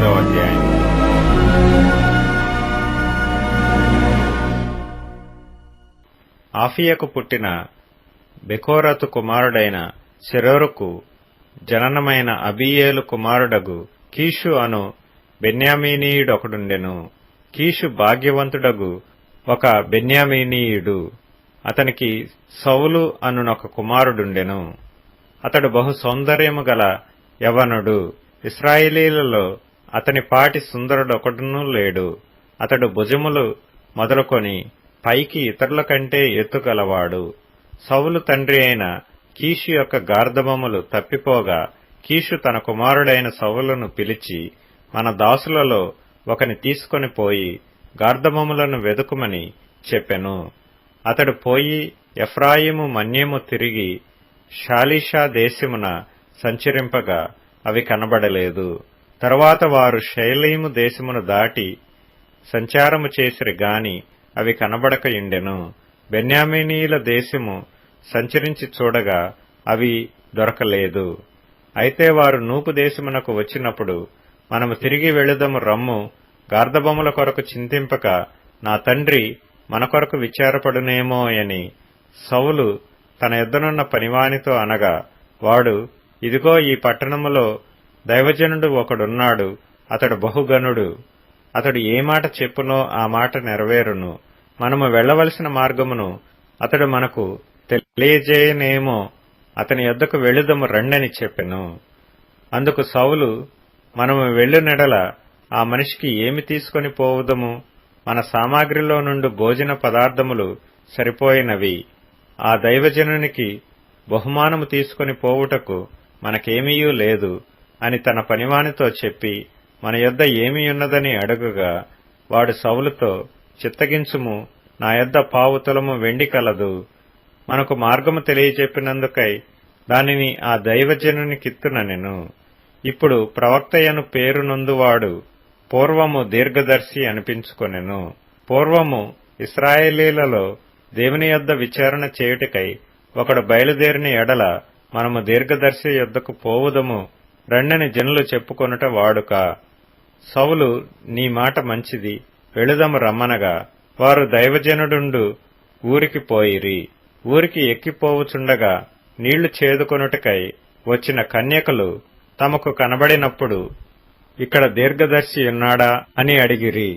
8వ అధ్యాయం. ఆఫియకు పుట్టిన బెకోరతు కుమారుడైన సెరోరుకు జననమైన అబీయేలు కుమారుడగు కీషు అను బెన్యామీనీయుడొకడుండెను. కీషు భాగ్యవంతుడగు ఒక బెన్యామీనీయుడు. అతనికి సౌలు అనునొక కుమారుడుండెను. అతడు బహు సౌందర్యము గల యవనుడు. ఇశ్రాయేలీలలో అతని పాటి సుందరుడొకడునూ లేడు. అతడు భుజములు మొదలుకొని పైకి ఇతరుల కంటే ఎత్తుగలవాడు. సౌలు తండ్రి అయిన కీషు యొక్క గార్ధబములు తప్పిపోగా కీషు తన కుమారుడైన సౌలును పిలిచి, మన దాసులలో ఒకని తీసుకొని పోయి గార్ధబములను వెదుకుమని చెప్పెను. అతడు పోయి ఎఫ్రాయిము మన్యము తిరిగి షాలీషా దేశమున సంచరింపగా అవి కనబడలేదు. తరువాత వారు షైలీము దేశమును దాటి సంచారము చేసిరి గాని అవి కనబడకయుండెను. బెన్యామీనీయుల దేశము సంచరించి చూడగా అవి దొరకలేదు. అయితే వారు నూపు దేశమునకు వచ్చినప్పుడు, మనము తిరిగి వెళుదము రమ్ము, గార్ధబొమ్మల కొరకు చింతింపక నా తండ్రి మన కొరకు విచారపడునేమో అని సౌలు తన యొద్దనున్న పనివానితో అనగా, వాడు, ఇదిగో ఈ పట్టణములో దైవజనుడు ఒకడున్నాడు, అతడు బహుగనుడు. అతడు ఏ మాట చెప్పునో ఆ మాట నెరవేరును. మనము వెళ్లవలసిన మార్గమును అతడు మనకు తెలియజేయనేమో, అతని యొద్దకు వెళ్ళుదము రండని చెప్పెను. అందుకు సౌలు, మనము వెళ్ళునెడల ఆ మనిషికి ఏమి తీసుకొని పోవుదము? మన సామాగ్రిలో నుండి భోజన పదార్థములు సరిపోయినవి. ఆ దైవజనునికి బహుమానము తీసుకొని పోవుటకు మనకేమీయూ లేదు అని తన పనివానితో చెప్పి, మన యొద్ద ఏమియున్నదని అడుగగా, వాడు సౌలుతో, చిత్తగించుము, నా యొద్ద పావు తులము వెండి కలదు. మనకు మార్గము తెలియజెప్పినందుకై దానిని ఆ దైవజనునికిత్తుననెను. ఇప్పుడు ప్రవక్తయను పేరునొందువాడు పూర్వము దీర్ఘదర్శి అనిపించుకొనెను. పూర్వము ఇశ్రాయేలీలలో దేవుని యొద్ద విచారణ చేయుటకై ఒకడు బయలుదేరిన ఎడల మనము దీర్ఘదర్శి యొద్దకు పోవుదము రండని జనులు చెప్పుకొనుట వాడుక. సౌలు, నీ మాట మంచిది, వెళుదము రమ్మనగా వారు దైవజనుడుండు ఊరికి పోయిరి. ఊరికి ఎక్కిపోవుచుండగా నీళ్లు చేదుకొనుటకై వచ్చిన కన్యకలు తమకు కనబడినప్పుడు, ఇక్కడ దీర్ఘదర్శి ఉన్నాడా అని అడిగిరి.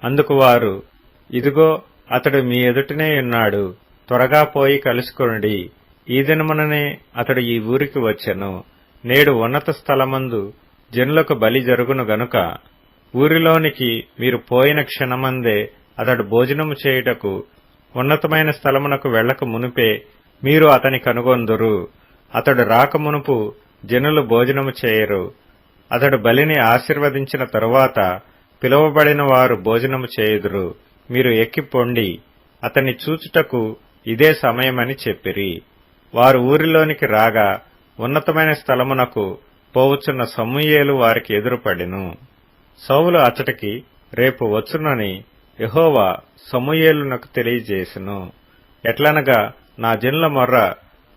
అందుకు వారు, ఇదిగో అతడు మీ ఎదుటనే ఉన్నాడు, త్వరగా పోయి కలుసుకొనుడి. ఈ దినముననే అతడు ఈ ఊరికి వచ్చెను. నేడు ఉన్నత స్థలమందు జనులకు బలి జరుగును గనుక ఊరిలోనికి మీరు పోయిన క్షణమందే అతడు భోజనము చేయుటకు ఉన్నతమైన స్థలమునకు వెళ్లక మునుపే మీరు అతని కనుగొందురు. అతడు రాకమునుపు జనులు భోజనము చేయరు. అతడు బలిని ఆశీర్వదించిన తరువాత పిలువబడిన వారు భోజనము చేయుదురు. మీరు ఎక్కిపొండి, అతన్ని చూచుటకు ఇదే సమయమని చెప్పిరి. వారు ఊరిలోనికి రాగా ఉన్నతమైన స్థలమునకు పోవుచున్న సమూయేలు వారికి ఎదురుపడెను. సౌలు అతడికి రేపు వచ్చునని యెహోవా సమూయేలునకు తెలియజేసెను. ఎట్లనగా, నా జనుల మొర్ర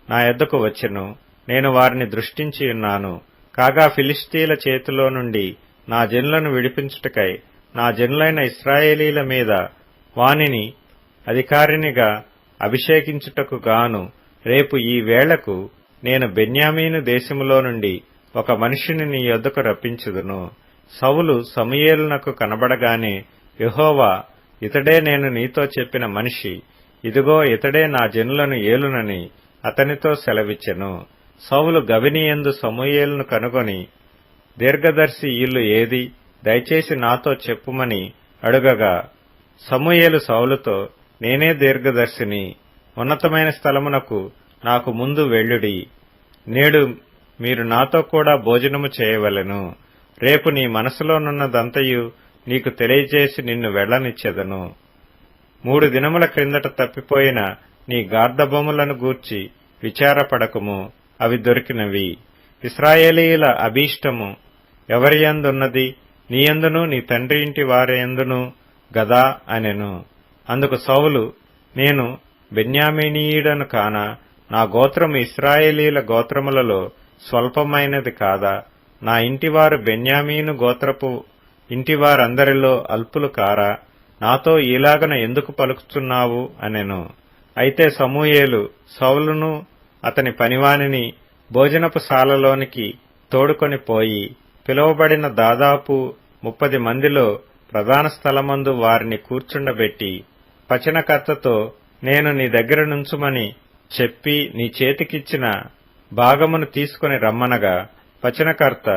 నా యొద్దకు వచ్చెను, నేను వారిని దృష్టించి ఉన్నాను. కాగా ఫిలిష్తీయుల చేతిలో నుండి నా జనులను విడిపించుటకై నా జనులైన ఇశ్రాయేలీల మీద వానిని అధికారినిగా అభిషేకించుటకు గాను రేపు ఈ వేళకు నేను బెన్యామీను దేశములో నుండి ఒక మనిషిని నీ యొద్దకు రప్పించుదును. సౌలు సమూయేలునకు కనబడగానే యెహోవా, ఇతడే నేను నీతో చెప్పిన మనిషి, ఇదిగో ఇతడే నా జనులను ఏలునని అతనితో సెలవిచ్చెను. సౌలు గవినియందు సమూయేలును కనుగొని, దీర్ఘదర్శి ఇల్లు ఏది? దయచేసి నాతో చెప్పుమని అడుగగా, సమూయేలు సౌలుతో, నేనే దీర్ఘదర్శిని. ఉన్నతమైన స్థలమునకు నాకు ముందు వెళ్ళుడి. నేడు మీరు నాతో కూడా భోజనము చేయవలెను. రేపు నీ మనసులోనున్నదంతయు నీకు తెలియజేసి నిన్ను వెళ్లనిచ్చెదను. 3 దినముల క్రిందట తప్పిపోయిన నీ గార్ధబొమ్మలను గూర్చి విచారపడకుము, అవి దొరికినవి. ఇశ్రాయేలీయుల అభీష్టము ఎవరియందున్నది? నీయందును నీ తండ్రి ఇంటి వారియందును గదా అనెను. అందుకు సౌలు, నేను బెన్యామీనీయుడను కాన, నా గోత్రము ఇశ్రాయేలీల గోత్రములలో స్వల్పమైనది కాదా? నా ఇంటివారు బెన్యామీను గోత్రపు ఇంటివారందరిలో అల్పులు కారా? నాతో ఈలాగన ఎందుకు పలుకుతున్నావు అనెను. అయితే సమూయేలు సౌలును అతని పనివానిని భోజనపు శాలలోనికి తోడుకొని పోయి పిలువబడిన దాదాపు 30 మందిలో ప్రధాన స్థలమందు వారిని కూర్చుండబెట్టి పచనకర్తతో నేను నీ దగ్గర నుంచుమని చెప్పి నీ చేతికిచ్చిన భాగమును తీసుకుని రమ్మనగా పచనకర్త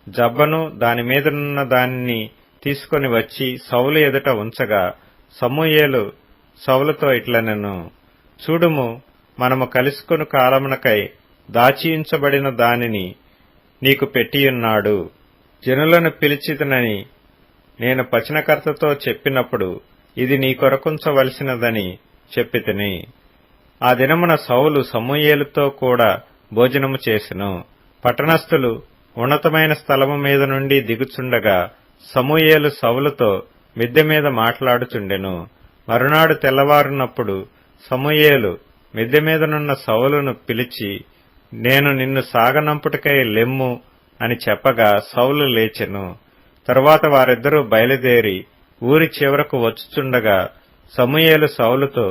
జబ్బను దానిమీదనున్న దానిని తీసుకొని వచ్చి సౌలు ఎదుట ఉంచగా సమూయేలు సౌలుతో ఇట్లనెను, చూడుము, మనము కలుసుకొను కాలమునకై దాచియుంచబడిన దానిని నీకు పెట్టియున్నాడు. జనులను పిలిచితినని నేను పచనకర్తతో చెప్పినప్పుడు ఇది నీ కొరకుంచవలసినదని చెప్పితిని. ఆ దినమున సౌలు సమూయేలుతో కూడా భోజనము చేసెను. పట్టణస్థులు ఉన్నతమైన స్థలము మీద నుండి దిగుచుండగా సమూయేలు సౌలుతో మిద్దె మీద మాట్లాడుచుండెను. మరునాడు తెల్లవారునప్పుడు సమూయేలు మిద్దె మీదనున్న సౌలును పిలిచి, నేను నిన్ను సాగనంపుటకై లెమ్ము అని చెప్పగా సౌలు లేచెను. తరువాత వారిద్దరూ బయలుదేరి ఊరి చివరకు వచ్చుచుండగా సమూయేలు సౌలుతో,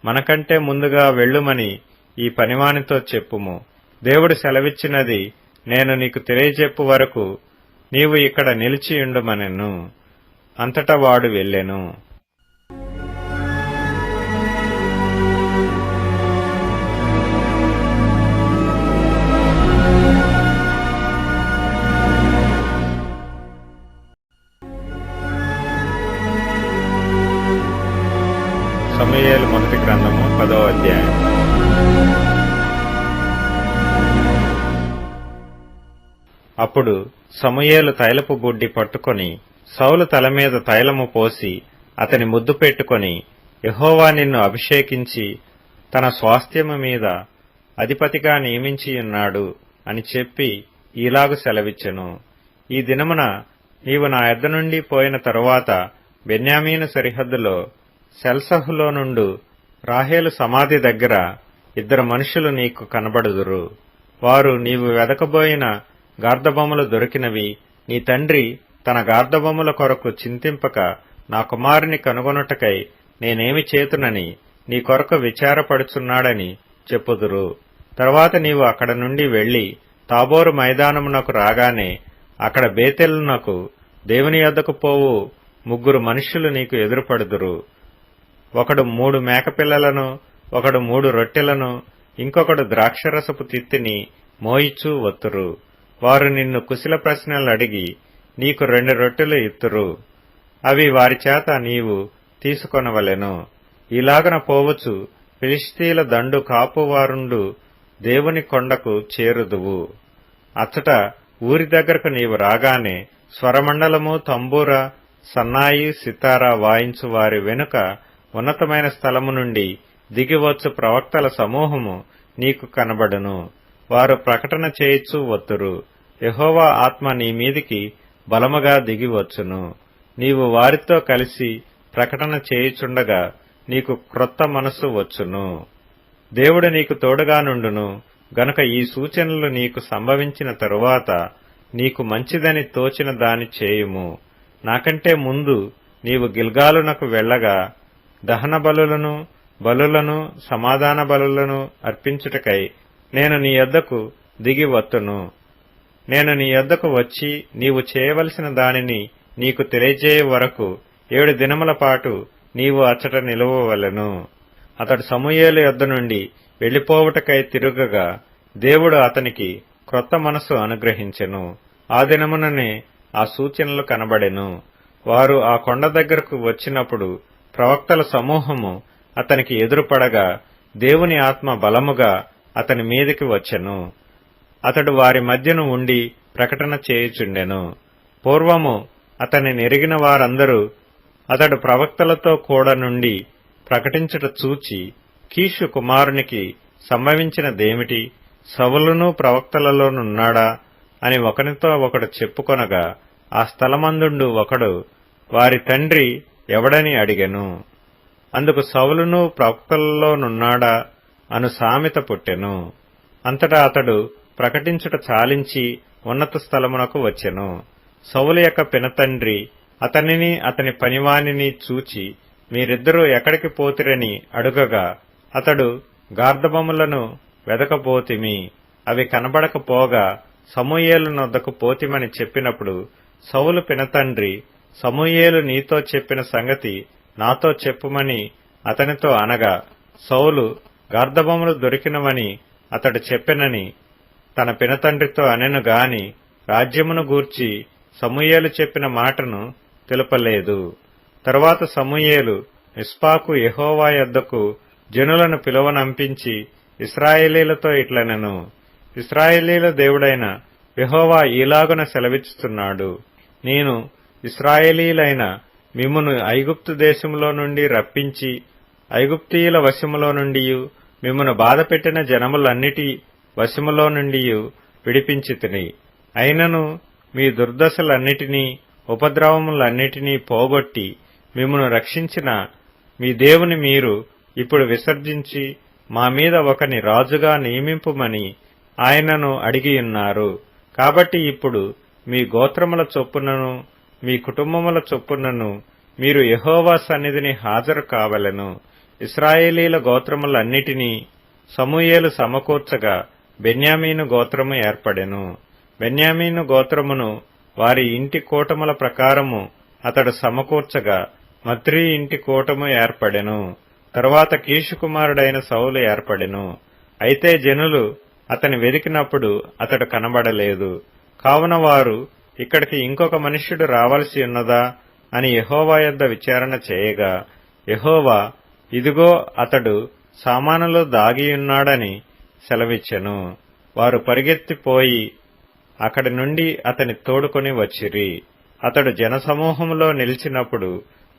మనకంటే ముందుగా వెళ్ళుమని ఈ పనివానితో చెప్పుము. దేవుడు సెలవిచ్చినది నేను నీకు తెలియజెప్పు వరకు నీవు ఇక్కడ నిలిచియుండుమనెను. అంతటా వాడు వెళ్ళెను. సమూయేలు మొదటి గ్రంథము 10వ అధ్యాయం. అప్పుడు సమూయేలు తైలపు బుడ్డి పట్టుకొని సౌలు తల మీద తైలము పోసి అతని ముద్దు పెట్టుకొని, యెహోవా నిన్ను అభిషేకించి తన స్వాస్థ్యము మీద అధిపతిగా నియమించియున్నాడు అని చెప్పి ఈలాగు సెలవిచ్చెను, ఈ దినమున నీవు నా యొద్ద నుండి పోయిన తరువాత బెన్యామీను సరిహద్దులో సెల్సహులో నుండు రాహేలు సమాధి దగ్గర 2 మనుషులు నీకు కనబడుదురు. వారు నీవు వెదకబోయిన గార్ధబొమ్మలు దొరికినవి, నీ తండ్రి తన గార్ధబొమ్మల కొరకు చింతింపక నా కుమారుని కనుగొనుటకై నేనేమి చేతునని నీ కొరకు విచారపడుచున్నాడని చెప్పుదురు. తరువాత నీవు అక్కడ నుండి వెళ్లి తాబోరు మైదానమునకు రాగానే అక్కడ బేతేలునకు దేవుని యొద్దకు పోవు 3 మనుష్యులు నీకు ఎదురుపడుదురు. ఒకడు 3 మేకపిల్లలను, ఒకడు 3 రొట్టెలను, ఇంకొకడు ద్రాక్షరసపు తిత్తిని మోయిచూ వత్తురు. వారు నిన్ను కుశల ప్రశ్నలు అడిగి నీకు 2 రొట్టెలు ఇత్తురు. అవి వారి చేత నీవు తీసుకొనవలెను. ఇలాగన పోవచ్చు ఫిలిష్తీయుల దండు కాపువారుండు దేవుని కొండకు చేరుదువు. అచ్చట ఊరి దగ్గరకు నీవు రాగానే స్వరమండలము, తంబూర, సన్నాయి, సితారా వాయించు వారి వెనుక ఉన్నతమైన స్థలము నుండి దిగివచ్చు ప్రవక్తల సమూహము నీకు కనబడును. వారు ప్రకటన చేయిచూ వత్తురు. యెహోవా ఆత్మ నీ మీదికి బలముగా దిగివచ్చును. నీవు వారితో కలిసి ప్రకటన చేయుచుండగా నీకు క్రొత్త మనస్సు వచ్చును. దేవుడు నీకు తోడుగా నుండును గనుక ఈ సూచనలు నీకు సంభవించిన తరువాత నీకు మంచిదని తోచిన దాని చేయుము. నాకంటే ముందు నీవు గిల్గాలునకు వెళ్ళగా దహన బలులను, సమాధాన బలులను అర్పించుటకై నేను నీ యొద్దకు దిగి వత్తును. నేను నీ యొద్దకు వచ్చి నీవు చేయవలసిన దానిని నీకు తెలియజేయ వరకు 7 దినముల పాటు నీవు అచ్చట నిలువవలెను. అతడు సమూయేలు యొద్ద నుండి వెళ్లిపోవుటకై తిరుగగా దేవుడు అతనికి క్రొత్త మనస్సు అనుగ్రహించెను. ఆ దినముననే ఆ సూచనలు కనబడెను. వారు ఆ కొండ దగ్గరకు వచ్చినప్పుడు ప్రవక్తల సమూహము అతనికి ఎదురుపడగా దేవుని ఆత్మ బలముగా అతని మీదికి వచ్చెను. అతడు వారి మధ్యను ఉండి ప్రకటన చేయుచుండెను. పూర్వము అతని నెరిగిన వారందరూ అతడు ప్రవక్తలతో కూడా నుండి ప్రకటించుట చూచి, కీషు కుమారునికి సంభవించినదేమిటి? సౌలును ప్రవక్తలలోనున్నాడా అని ఒకనితో ఒకడు చెప్పుకొనగా ఆ స్థలమందుండు ఒకడు వారి తండ్రి ఎవడని అడిగెను. అందుకు సౌలును ప్రవక్తలలోనున్నాడా అను సామెత పుట్టెను. అంతటా అతడు ప్రకటించుట చాలించి ఉన్నత స్థలమునకు వచ్చెను. సౌలు యొక్క పినతండ్రి అతనిని అతని పనివానిని చూచి, మీరిద్దరూ ఎక్కడికి పోతిరని అడుగగా, అతడు, గార్ధబొమ్మలను వెదకబోతిమి, అవి కనబడకపోగా సమూయేలు నొద్దకు పోతిమని చెప్పినప్పుడు, సౌలు పినతండ్రి, సమూయేలు నీతో చెప్పిన సంగతి నాతో చెప్పుమని అతనితో అనగా, సౌలు గార్ధబొమ్మలు దొరికినవని అతడు చెప్పెనని తన పినతండ్రితో అనెను గాని, రాజ్యమును గూర్చి సమూయేలు చెప్పిన మాటను తెలుపలేదు. తరువాత సమూయేలు మిస్పాకు యెహోవా యొద్దకు జనులను పిలువనంపించి ఇశ్రాయేలీలతో ఇట్లనెను, ఇశ్రాయేలీల దేవుడైన యెహోవా ఈలాగున సెలవిచ్చుతున్నాడు, నేను ఇశ్రాయేలీలైన మిమ్మును ఐగుప్తు దేశములో నుండి రప్పించి ఐగుప్తీయుల వశములో నుండియు మిమ్మును బాధపెట్టిన జనములన్నిటి వశములో నుండియు విడిపించితిని. అయినను మీ దుర్దశలన్నిటినీ ఉపద్రవములన్నిటినీ పోగొట్టి మిమ్మును రక్షించిన మీ దేవుని మీరు ఇప్పుడు విసర్జించి మా మీద ఒకని రాజుగా నియమింపుమని ఆయనను అడిగియున్నారు. కాబట్టి ఇప్పుడు మీ గోత్రముల చొప్పునను మీ కుటుంబముల చొప్పునను మీరు యెహోవా సన్నిధిని హాజరు కావలెను. ఇశ్రాయేలీల గోత్రములన్నిటినీ సమూయేలు సమకూర్చగా బెన్యామీను గోత్రము ఏర్పడెను. బెన్యామీను గోత్రమును వారి ఇంటి కూటముల ప్రకారము అతడు సమకూర్చగా మత్రీ ఇంటి కూటము ఏర్పడెను. తరువాత కీషు కుమారుడైన సౌలు ఏర్పడెను. అయితే జనులు అతని వెదికినప్పుడు అతడు కనబడలేదు. కావున వారు, ఇక్కడికి ఇంకొక మనుష్యుడు రావలసి ఉన్నదా అని యెహోవా యొద్ద విచారణ చేయగా, యెహోవా, ఇదిగో అతడు సామానులో దాగియున్నాడని సెలవిచ్చెను. వారు పరిగెత్తిపోయి అక్కడి నుండి అతని తోడుకొని వచ్చిరి. అతడు జనసమూహములో నిలిచినప్పుడు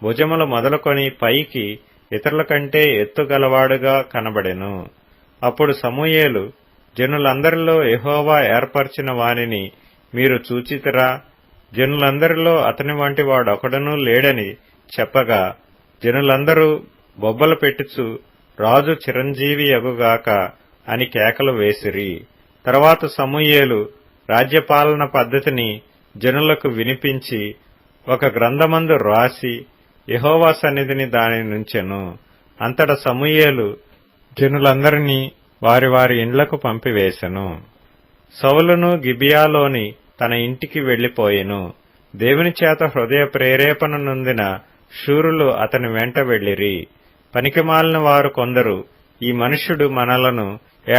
భుజములు మొదలుకొని పైకి ఇతరుల కంటే ఎత్తుగలవాడుగా కనబడెను. అప్పుడు సమూయేలు, జనులందరిలో యెహోవా ఏర్పరిచిన వానిని మీరు చూచితిరా? జనులందరిలో అతని వంటి వాడొకడునూ లేడని చెప్పగా, జనులందరూ బొబ్బలు పెట్టుచు, రాజు చిరంజీవి యగుగాక అని కేకలు వేసిరి. తరువాత సమూయేలు రాజ్యపాలన పద్ధతిని జనులకు వినిపించి ఒక గ్రంథమందు రాసి యెహోవా సన్నిధిని దాని నుంచెను. అంతట సమూయేలు జనులందరినీ వారి వారి ఇండ్లకు పంపివేశెను. సౌలును గిబియాలోని తన ఇంటికి వెళ్లిపోయెను. దేవుని చేత హృదయ ప్రేరేపణ నొందిన శూరులు అతని వెంట వెళ్లిరి. పనికిమాలిన వారు కొందరు, ఈ మనుష్యుడు మనలను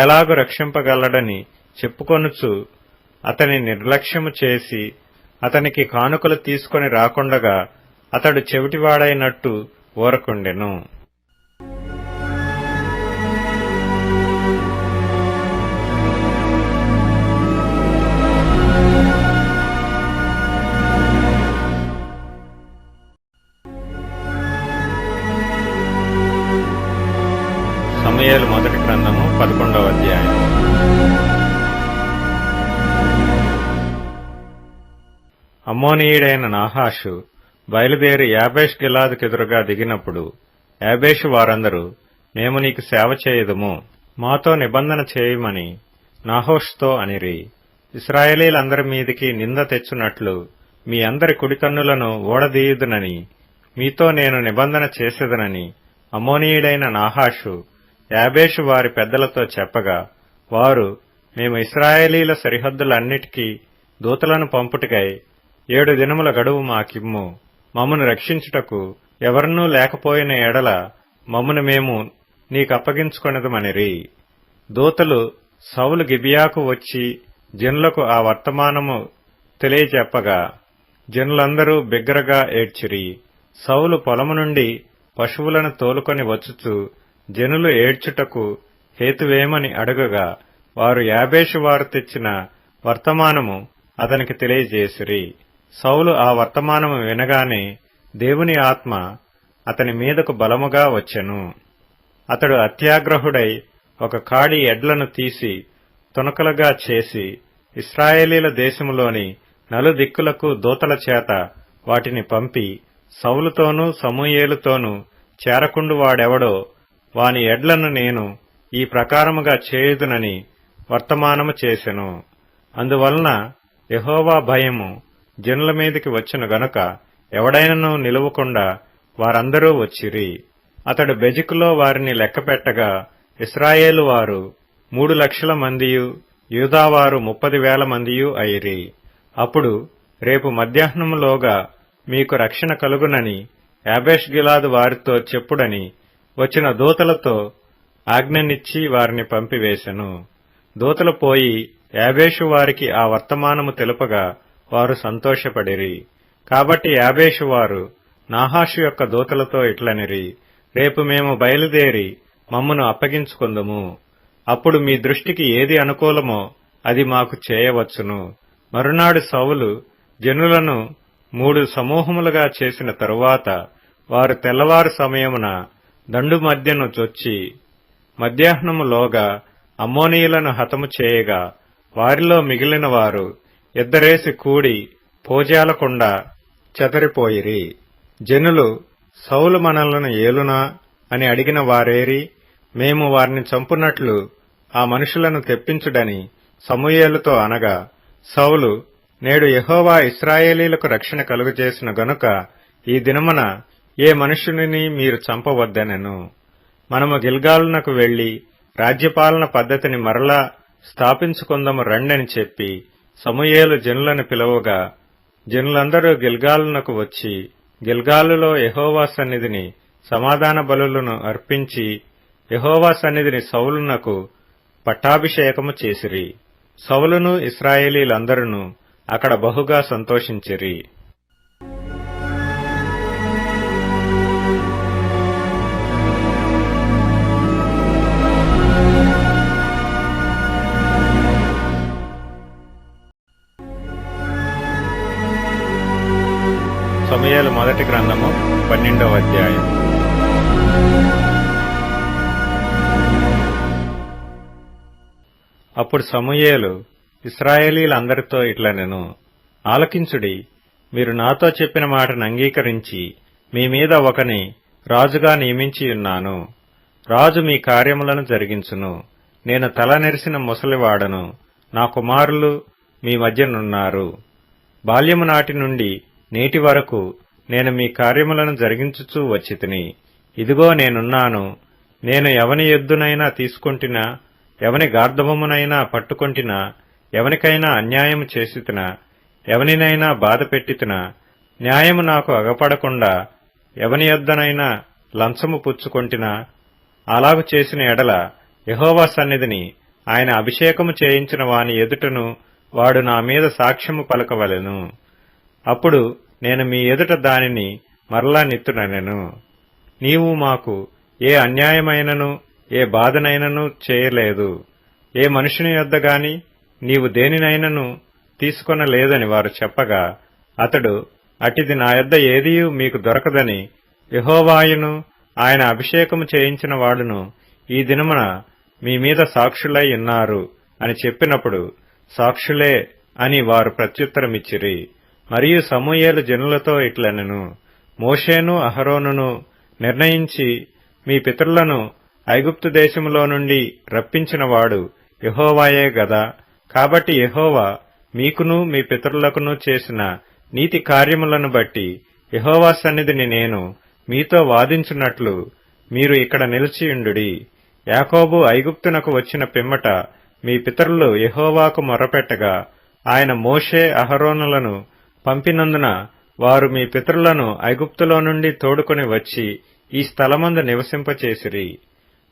ఎలాగు రక్షింపగలడని చెప్పుకొనుచు అతని నిర్లక్ష్యము చేసి అతనికి కానుకలు తీసుకొని రాకుండగా అతడు చెవిటివాడైనట్టు ఊరకుండెను. సమూయేలు మొదటి గ్రంథము 11వ అధ్యాయం. అమ్మోనీయుడైన నాహాషు బయలుదేరి యాబేష్ గిలాదుకెదురుగా దిగినప్పుడు యాబేషు వారందరూ, మేము నీకు సేవ చేయుదుము, మాతో నిబంధన చేయుమని నాహోషుతో అనిరి. ఇశ్రాయేలీలందరి మీదికి నింద తెచ్చునట్లు మీ అందరి కుడికన్నులను ఓడదీయుదునని మీతో నేను నిబంధన చేసేదనని అమ్మోనీయుడైన నాహాషు యాబేషు వారి పెద్దలతో చెప్పగా, వారు, మేము ఇశ్రాయేలీల సరిహద్దులన్నిటికీ దూతలను పంపుటకై 7 దినముల గడువు మాకిమ్ము, మమ్మును రక్షించుటకు ఎవరనూ లేకపోయిన ఎడల మమ్మును మేము నీకప్పగించుకొనెదమనిరి. దూతలు సౌలు గిబియాకు వచ్చి జనులకు ఆ వర్తమానము తెలియజెప్పగా జనులందరూ బిగ్గరగా ఏడ్చిరి. సౌలు పొలము నుండి పశువులను తోలుకొని వచ్చుచు జనులు ఏడ్చుటకు హేతువేమని అడుగగా, వారు యాబేషు వారు తెచ్చిన వర్తమానము అతనికి తెలియజేసిరి. సౌలు ఆ వర్తమానము వినగానే దేవుని ఆత్మ అతని మీదకు బలముగా వచ్చెను. అతడు అత్యాగ్రహుడై ఒక కాడి ఎడ్లను తీసి తునకలుగా చేసి ఇశ్రాయేలీల దేశములోని నలుదిక్కులకు దూతల చేత వాటిని పంపి, సౌలుతోనూ సమూయేలుతోనూ చేరకుండు వాడెవడో వాని ఎడ్లను నేను ఈ ప్రకారముగా చేయుదునని వర్తమానము చేసెను. అందువలన యెహోవా భయము జనుల మీదికి వచ్చెను గనుక ఎవడైనను నిలువకుండా వారందరూ వచ్చిరి. అతడు బెజకులో వారిని లెక్కపెట్టగా ఇశ్రాయేలు వారు 3,00,000 మందియు, యూదావారు 30,000 మందియు అయిరి. అప్పుడు రేపు మధ్యాహ్నములోగా మీకు రక్షణ కలుగునని యాబేష్ గిలాదు వారితో చెప్పుడని వచ్చిన దూతలతో ఆజ్ఞనిచ్చి వారిని పంపివేశెను. దూతలు పోయి యాబేషు వారికి ఆ వర్తమానము తెలుపగా వారు సంతోషపడిరి. కాబట్టి యాబేషు వారు నాహాషు యొక్క దూతలతో ఇట్లనిరి, రేపు మేము బయలుదేరి మమ్మును అప్పగించుకొందుము. అప్పుడు మీ దృష్టికి ఏది అనుకూలమో అది మాకు చేయవచ్చును. మరునాడు సౌలు జనులను 3 సమూహములుగా చేసిన తరువాత వారు తెల్లవారు సమయమున దండు మధ్యను చొచ్చి మధ్యాహ్నములోగా అమ్మోనీయులను హతము చేయగా వారిలో మిగిలిన వారు ఇద్దరేసి కూడి పోజాలకుండా చెదరిపోయిరి. జనులు సౌలు మనలను ఏలునా అని అడిగిన వారేరి, మేము వారిని చంపునట్లు ఆ మనుషులను తెప్పించుడని సమూయేలుతో అనగా, సౌలు, నేడు యెహోవా ఇశ్రాయేలీలకు రక్షణ కలుగజేసిన గనుక ఈ దినమున ఏ మనుష్యునిని మీరు చంపవద్దనెను. మనము గిల్గాలునకు వెళ్లి రాజ్యపాలన పద్ధతిని మరలా స్థాపించుకుందము రండని చెప్పి సమూయేలు జనులను పిలువగా జనులందరూ గిల్గాలునకు వచ్చి గిల్గాలులో యెహోవా సన్నిధిని సమాధాన బలులను అర్పించి యెహోవా సన్నిధిని సౌలునకు పట్టాభిషేకము చేసిరి. సౌలును ఇశ్రాయేలీలందరూ అక్కడ బహుగా సంతోషించిరి. సమూయేలు మొదటి గ్రంథము 12వ అధ్యాయం. అప్పుడు సమూయేలు ఇశ్రాయేలీలందరితో ఇట్లనెను, ఆలకించుడి, మీరు నాతో చెప్పిన మాటను అంగీకరించి మీ మీద ఒకని రాజుగా నియమించియున్నాను. రాజు మీ కార్యములను జరిగించును. నేను తల నెరిసిన ముసలివాడను, నా కుమారులు మీ మధ్యనున్నారు. బాల్యము నాటి నుండి నేటి వరకు నేను మీ కార్యములను జరిగించుచూ వచ్చితిని. ఇదిగో నేనున్నాను. నేను ఎవని ఎద్దునైనా తీసుకొంటినా, ఎవని గార్ధబమునైనా పట్టుకొంటినా, ఎవనికైనా అన్యాయము చేసితినా, ఎవనినైనా బాధ పెట్టితినా, న్యాయము నాకు అగపడకుండా ఎవని యొద్దనైనా లంచము పుచ్చుకొంటినా, అలాగు చేసిన ఎడల యెహోవా సన్నిధిని ఆయన అభిషేకము చేయించిన వాని ఎదుటను వాడు నా మీద సాక్ష్యము పలకవలెను. అప్పుడు నేను మీ ఎదుట దానిని మరలా నెత్తుననెను. నీవు మాకు ఏ అన్యాయమైనను ఏ బాధనైనను చేయలేదు. ఏ మనుషుని యొద్ద గాని నీవు దేనినైనను తీసుకొనలేదని వారు చెప్పగా అతడు, అటిది నా యొద్ద ఏదియూ మీకు దొరకదని యెహోవాయును ఆయన అభిషేకము చేయించిన వాడును ఈ దినమున మీ మీద సాక్షులై ఉన్నారు అని చెప్పినప్పుడు, సాక్షులే అని వారు ప్రత్యుత్తరమిచ్చిరి. మరియు సమూయేలు జనులతో ఇట్లనెను, మోషేను అహరోనును నిర్ణయించి మీ పితరులను ఐగుప్తు దేశములో నుండి రప్పించినవాడు యెహోవాయే గదా. కాబట్టి యెహోవా మీకును మీ పితరులకును చేసిన నీతి కార్యములను బట్టి యెహోవా సన్నిధిని నేను మీతో వాదించున్నట్లు మీరు ఇక్కడ నిలిచియుండుడి. యాకోబు ఐగుప్తునకు వచ్చిన పిమ్మట మీ పితరులు యెహోవాకు మొర్రపెట్టగా ఆయన మోషే అహరోనులను పంపినందున వారు మీ పితరులను ఐగుప్తులో నుండి తోడుకొని వచ్చి ఈ స్థలమందు నివసింపచేసిరి.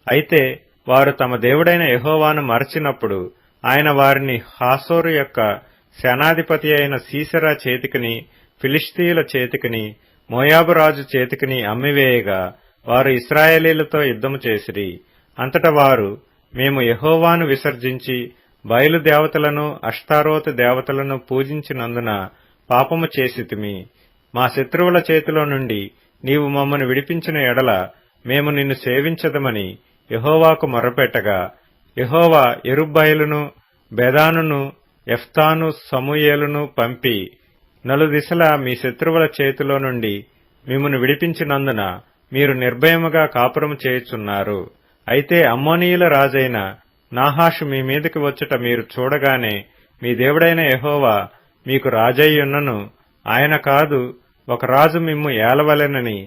అయితే వారు తమ దేవుడైన యెహోవాను మరచినప్పుడు ఆయన వారిని హాసోరు యొక్క సేనాధిపతి అయిన సీసెరా చేతికిని, ఫిలిష్తీయుల చేతికిని, మోయాబు రాజు చేతికిని అమ్మివేయగా వారు ఇశ్రాయేలీలతో యుద్ధము చేసిరి. అంతట వారు, మేము యెహోవాను విసర్జించి బయలుదేవతలను అష్తారోతు దేవతలను పూజించినందున పాపము చేసితిమి. మా శత్రువుల చేతిలో నుండి నీవు మమ్మను విడిపించిన ఎడల మేము నిన్ను సేవించదమని యెహోవాకు మొర్రపెట్టగా యెహోవా యెరుబ్బయలును బెదానును యెఫ్తాను సమూయేలును పంపి నలుదిశలా మీ శత్రువుల చేతిలో నుండి మిమ్మును విడిపించినందున మీరు నిర్భయముగా కాపురము చేయుచున్నారు. అయితే అమ్మోనీయుల రాజైన నాహాషు మీ మీదకి వచ్చుట మీరు చూడగానే మీ దేవుడైన యెహోవా మీకు రాజయ్యున్నను ఆయన కాదు ఒక రాజు మిమ్ము ఏలవలెనని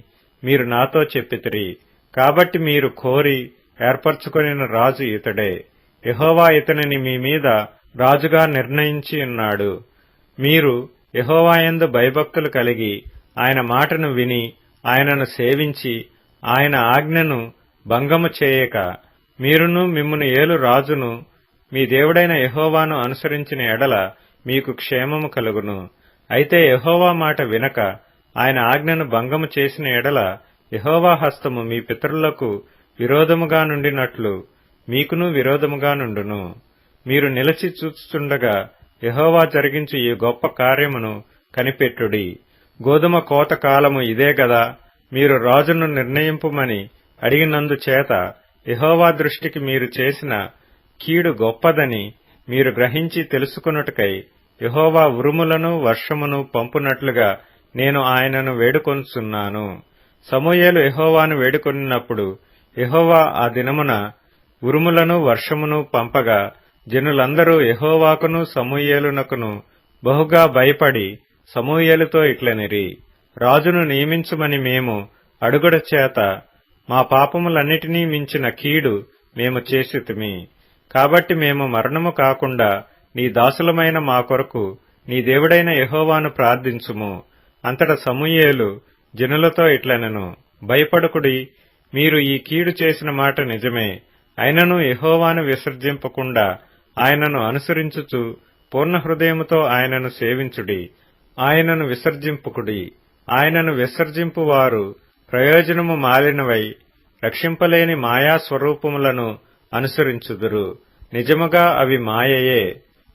మీరు నాతో చెప్పితిరి. కాబట్టి మీరు కోరి ఏర్పరచుకొనిన రాజు ఇతడే. యెహోవా ఇతనిని మీ మీద రాజుగా నిర్ణయించి ఉన్నాడు. మీరు యెహోవాయందు భయభక్తులు కలిగి ఆయన మాటను విని ఆయనను సేవించి ఆయన ఆజ్ఞను భంగము చేయక మీరును మిమ్మును ఏలు రాజును మీ దేవుడైన యెహోవాను అనుసరించిన ఎడల మీకు క్షేమము కలుగును. అయితే యెహోవా మాట వినక ఆయన ఆజ్ఞను భంగము చేసిన ఎడల యెహోవా హస్తము మీ పితరులకు విరోధముగా నుండినట్లు మీకును విరోధముగా నుండును. మీరు నిలిచి చూచుచుండగా యెహోవా జరిగించు ఈ గొప్ప కార్యమును కనిపెట్టుడి. గోధుమ కోత కాలము ఇదే గదా. మీరు రాజును నిర్ణయింపుమని అడిగినందుచేత యెహోవా దృష్టికి మీరు చేసిన కీడు గొప్పదని మీరు గ్రహించి తెలుసుకొనుటకై యెహోవా ఉరుములను వర్షమును పంపునట్లుగా నేను ఆయనను వేడుకొనుచున్నాను. సమూయేలు యెహోవాను వేడుకొనినప్పుడు యెహోవా ఆ దినమున ఉరుములను వర్షమును పంపగా జనులందరూ యెహోవాకును సమూయేలునకును బహుగా భయపడి సమూయేలుతో ఇట్లనిరి, రాజును నియమించుమని మేము అడుగుట చేత మా పాపములన్నిటినీ మించిన కీడు మేము చేసితిమి. కాబట్టి మేము మరణము కాకుండా నీ దాసులమైన మా కొరకు నీ దేవుడైన యెహోవాను ప్రార్థించుము. అంతట సమూయేలు జనులతో ఇట్లనెను, భయపడకుడి. మీరు ఈ కీడు చేసిన మాట నిజమే. అయినను యెహోవాను విసర్జింపకుండా ఆయనను అనుసరించుచు పూర్ణ హృదయముతో ఆయనను సేవించుడి. ఆయనను విసర్జింపుకుడి. ఆయనను విసర్జింపువారు ప్రయోజనము మాలినవై రక్షింపలేని మాయా స్వరూపములను అనుసరించుదురు. నిజముగా అవి మాయయే.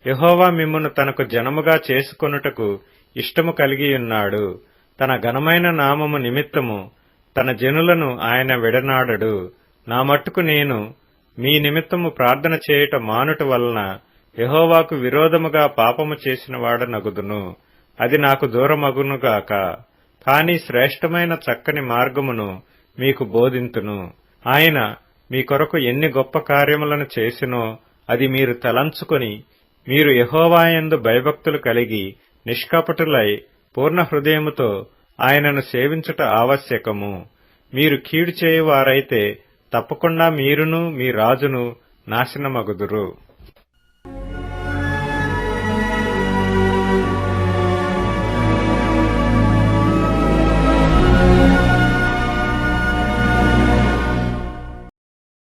యెహోవా మిమ్మును తనకు జనముగా చేసుకొనుటకు ఇష్టము కలిగియున్నాడు. తన ఘనమైన నామము నిమిత్తము తన జనులను ఆయన విడనాడడు. నా మట్టుకు నేను మీ నిమిత్తము ప్రార్థన చేయుట మానుట వలన యెహోవాకు విరోధముగా పాపము చేసిన వాడనగుదును. అది నాకు దూరమగునుగాక. కాని శ్రేష్టమైన చక్కని మార్గమును మీకు బోధింతును. ఆయన మీ కొరకు ఎన్ని గొప్ప కార్యములను చేసినో అది మీరు తలంచుకొని మీరు యెహోవాయందు భయభక్తులు కలిగి నిష్కపటులై పూర్ణ హృదయముతో ఆయనను సేవించుట ఆవశ్యకము. మీరు కీడు చేయువారైతే తప్పకుండా మీరును మీ రాజును నాశనమగుదురు.